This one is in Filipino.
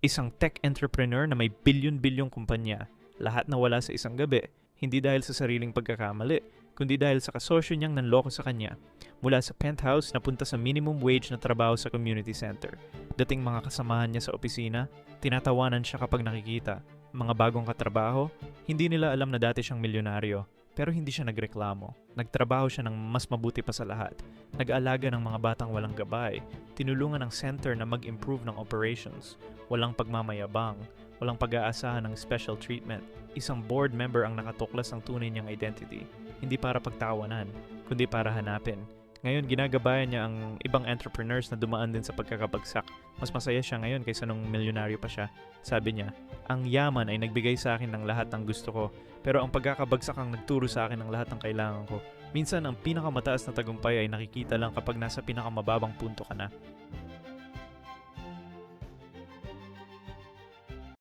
Isang tech entrepreneur na may bilyon-bilyong kumpanya, lahat nawala sa isang gabi, hindi dahil sa sariling pagkakamali, kundi dahil sa kasosyo niyang nanloko sa kanya. Mula sa penthouse, napunta sa minimum wage na trabaho sa community center. Dating mga kasamahan niya sa opisina, tinatawanan siya kapag nakikita. Mga bagong katrabaho, hindi nila alam na dati siyang milyonaryo. Pero hindi siya nagreklamo. Nagtrabaho siya ng mas mabuti pa sa lahat. Nag-aalaga ng mga batang walang gabay. Tinulungan ng center na mag-improve ng operations. Walang pagmamayabang. Walang pag-aasahan ng special treatment. Isang board member ang nakatuklas ng tunay niyang identity. Hindi para pagtawanan, kundi para hanapin. Ngayon, ginagabayan niya ang ibang entrepreneurs na dumaan din sa pagkakabagsak. Mas masaya siya ngayon kaysa nung milyonaryo pa siya. Sabi niya, ang yaman ay nagbigay sa akin ng lahat ng gusto ko, pero ang pagkakabagsak ang nagturo sa akin ng lahat ng kailangan ko. Minsan, ang pinakamataas na tagumpay ay nakikita lang kapag nasa pinakamababang punto ka na.